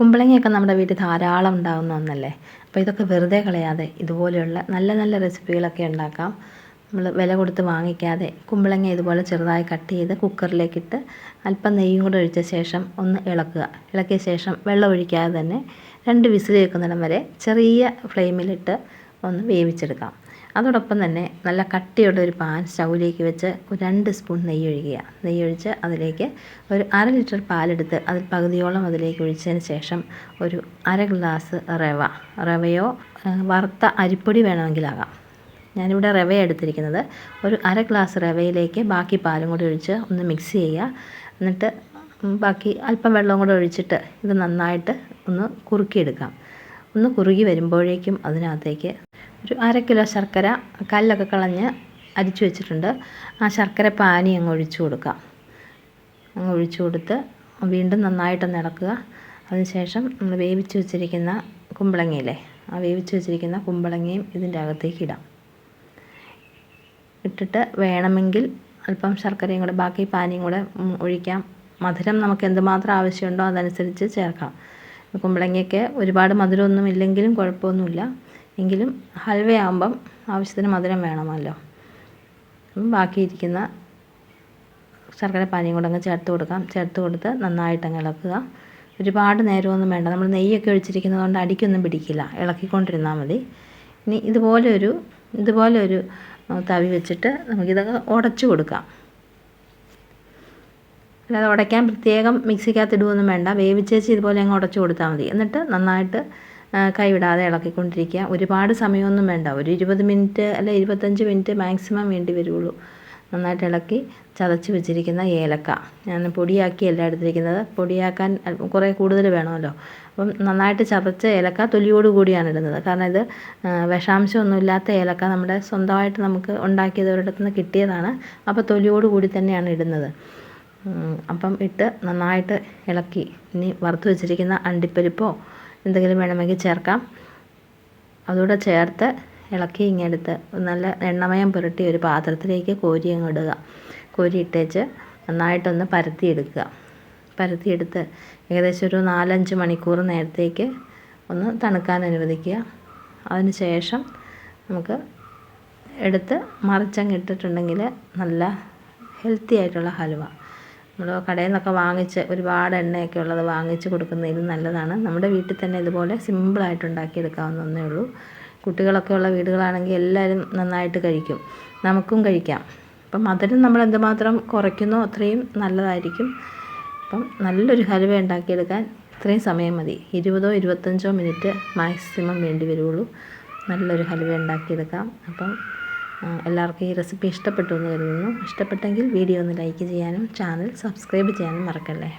കുമ്പളങ്ങയൊക്കെ നമ്മുടെ വീട്ടിൽ ധാരാളം ഉണ്ടാകുന്ന ഒന്നല്ലേ. അപ്പോൾ ഇതൊക്കെ വെറുതെ കളയാതെ ഇതുപോലെയുള്ള നല്ല നല്ല റെസിപ്പികളൊക്കെ ഉണ്ടാക്കാം. നമ്മൾ വില കൊടുത്ത് വാങ്ങിക്കാതെ കുമ്പളങ്ങ ഇതുപോലെ ചെറുതായി കട്ട് ചെയ്ത് കുക്കറിലേക്കിട്ട് അല്പം നെയ്യും കൂടെ ഒഴിച്ച ശേഷം ഒന്ന് ഇളക്കുക. ഇളക്കിയ ശേഷം വെള്ളം ഒഴിക്കാതെ തന്നെ 2 വിസിൽ കേൾക്കുന്നിടം വരെ ചെറിയ ഫ്ലെയിമിലിട്ട് ഒന്ന് വേവിച്ചെടുക്കാം. അതോടൊപ്പം തന്നെ നല്ല കട്ടിയുള്ള ഒരു പാൻ സ്റ്റൗവിലേക്ക് വെച്ച് ഒരു 2 സ്പൂൺ നെയ്യ് ഒഴിക്കുക. നെയ്യൊഴിച്ച് അതിലേക്ക് ഒരു 1/2 ലിറ്റർ പാലെടുത്ത് അതിൽ പകുതിയോളം അതിലേക്ക് ഒഴിച്ചതിന് ശേഷം ഒരു 1/2 ഗ്ലാസ് റവയോ വറുത്ത അരിപ്പൊടി വേണമെങ്കിലാകാം. ഞാനിവിടെ റവ എടുത്തിരിക്കുന്നത്. ഒരു 1/2 ഗ്ലാസ് റവയിലേക്ക് ബാക്കി പാലും കൂടി ഒഴിച്ച് ഒന്ന് മിക്സ് ചെയ്യുക. എന്നിട്ട് ബാക്കി അല്പം വെള്ളവും കൂടെ ഒഴിച്ചിട്ട് ഇത് നന്നായിട്ട് ഒന്ന് കുറുക്കിയെടുക്കാം. ഒന്ന് കുറുകി വരുമ്പോഴേക്കും അതിനകത്തേക്ക് ഒരു 1/2 കിലോ ശർക്കര കല്ലൊക്കെ കളഞ്ഞ് അരിച്ചു വെച്ചിട്ടുണ്ട്. ആ ശർക്കര പാനി അങ്ങ് ഒഴിച്ചു കൊടുക്കാം. അങ്ങ് ഒഴിച്ചു കൊടുത്ത് വീണ്ടും നന്നായിട്ടൊന്ന് ഇളക്കുക. അതിനുശേഷം നമ്മൾ വേവിച്ച് വെച്ചിരിക്കുന്ന കുമ്പളങ്ങയില്ലേ, ആ വേവിച്ച് വെച്ചിരിക്കുന്ന കുമ്പളങ്ങയും ഇതിൻ്റെ അകത്തേക്ക് ഇടാം. ഇട്ടിട്ട് വേണമെങ്കിൽ അല്പം ശർക്കരയും കൂടെ ബാക്കി പാനിയും കൂടെ ഒഴിക്കാം. മധുരം നമുക്ക് എന്തുമാത്രം ആവശ്യമുണ്ടോ അതനുസരിച്ച് ചേർക്കാം. കുമ്പളങ്ങയ്ക്ക് ഒരുപാട് മധുരമൊന്നും ഇല്ലെങ്കിലും കുഴപ്പമൊന്നുമില്ല. എങ്കിലും ഹൽവയാകുമ്പം ആവശ്യത്തിന് മധുരം വേണമല്ലോ. ബാക്കിയിരിക്കുന്ന ശർക്കര പാനിയും കൂടെ അങ്ങ് ചേർത്ത് കൊടുക്കാം. ചേർത്ത് കൊടുത്ത് നന്നായിട്ടങ്ങ് ഇളക്കുക. ഒരുപാട് നേരമൊന്നും വേണ്ട. നമ്മൾ നെയ്യൊക്കെ ഒഴിച്ചിരിക്കുന്നത് കൊണ്ട് അടിക്കൊന്നും പിടിക്കില്ല. ഇളക്കിക്കൊണ്ടിരുന്നാൽ മതി. ഇനി ഇതുപോലെ ഒരു തവി വെച്ചിട്ട് നമുക്കിതൊക്കെ ഉടച്ചു കൊടുക്കാം. അല്ലാതെ ഉടയ്ക്കാൻ പ്രത്യേകം മിക്സിക്കകത്ത് ഇടുകയൊന്നും വേണ്ട. വേവിച്ചേച്ച് ഇതുപോലെ അങ്ങ് ഉടച്ചു കൊടുത്താൽ മതി. എന്നിട്ട് നന്നായിട്ട് കൈവിടാതെ ഇളക്കിക്കൊണ്ടിരിക്കുക. ഒരുപാട് സമയമൊന്നും വേണ്ട. ഒരു 20 മിനിറ്റ് അല്ലെ 25 മിനിറ്റ് മാക്സിമം വേണ്ടി വരുള്ളൂ. നന്നായിട്ട് ഇളക്കി ചതച്ച് വെച്ചിരിക്കുന്ന ഏലക്ക, ഞാൻ പൊടിയാക്കിയല്ല എടുത്തിരിക്കുന്നത്. പൊടിയാക്കാൻ കുറേ കൂടുതൽ വേണമല്ലോ. അപ്പം നന്നായിട്ട് ചതച്ച ഏലക്ക തൊലിയോട് കൂടിയാണ് ഇടുന്നത്. കാരണം ഇത് വിഷാംശമൊന്നുമില്ലാത്ത ഏലക്ക നമ്മുടെ സ്വന്തമായിട്ട് നമുക്ക് ഉണ്ടാക്കിയത് ഒരിടത്തു നിന്ന് കിട്ടിയതാണ്. അപ്പോൾ തൊലിയോട് കൂടി തന്നെയാണ് ഇടുന്നത്. അപ്പം ഇട്ട് നന്നായിട്ട് ഇളക്കി ഇനി വറുത്ത് വെച്ചിരിക്കുന്ന അണ്ടിപ്പരിപ്പോ എന്തെങ്കിലും വേണമെങ്കിൽ ചേർക്കാം. അതുകൂടെ ചേർത്ത് ഇളക്കി ഇങ്ങെടുത്ത് നല്ല എണ്ണമയം പുരട്ടി ഒരു പാത്രത്തിലേക്ക് കോരി അങ്ങ് ഇടുക. കോരി ഇട്ടേച്ച് നന്നായിട്ടൊന്ന് പരത്തിയെടുക്കുക. പരത്തിയെടുത്ത് ഏകദേശം ഒരു 4-5 മണിക്കൂർ നേരത്തേക്ക് ഒന്ന് തണുക്കാൻ അനുവദിക്കുക. അതിന് ശേഷം നമുക്ക് എടുത്ത് മറിച്ചങ്ങ് ഇട്ടിട്ടുണ്ടെങ്കിൽ നല്ല ഹെൽത്തി ആയിട്ടുള്ള ഹൽവ. നമ്മൾ കടയിൽ നിന്നൊക്കെ വാങ്ങിച്ച് ഒരുപാട് എണ്ണയൊക്കെ ഉള്ളത് വാങ്ങിച്ച് കൊടുക്കുന്നതിലും നല്ലതാണ്. നമ്മുടെ വീട്ടിൽ തന്നെ ഇതുപോലെ സിമ്പിളായിട്ട് ഉണ്ടാക്കിയെടുക്കാവുന്ന ഒന്നേ ഉള്ളൂ. കുട്ടികളൊക്കെ ഉള്ള വീടുകളാണെങ്കിൽ എല്ലാവരും നന്നായിട്ട് കഴിക്കും. നമുക്കും കഴിക്കാം. അപ്പം മധുരം നമ്മൾ എന്തുമാത്രം കുറയ്ക്കുന്നോ അത്രയും നല്ലതായിരിക്കും. അപ്പം നല്ലൊരു ഹൽവ ഉണ്ടാക്കിയെടുക്കാൻ ഇത്രയും സമയം മതി. 20-25 മിനിറ്റ് മാക്സിമം വേണ്ടി വരുള്ളൂ. നല്ലൊരു ഹൽവ ഉണ്ടാക്കിയെടുക്കാം. അപ്പം എല്ലാവർക്കും ഈ റെസിപ്പി ഇഷ്ടപ്പെട്ടു എന്ന് കരുതുന്നു. ഇഷ്ടപ്പെട്ടെങ്കിൽ വീഡിയോ ഒന്ന് ലൈക്ക് ചെയ്യാനും ചാനൽ സബ്സ്ക്രൈബ് ചെയ്യാനും മറക്കല്ലേ.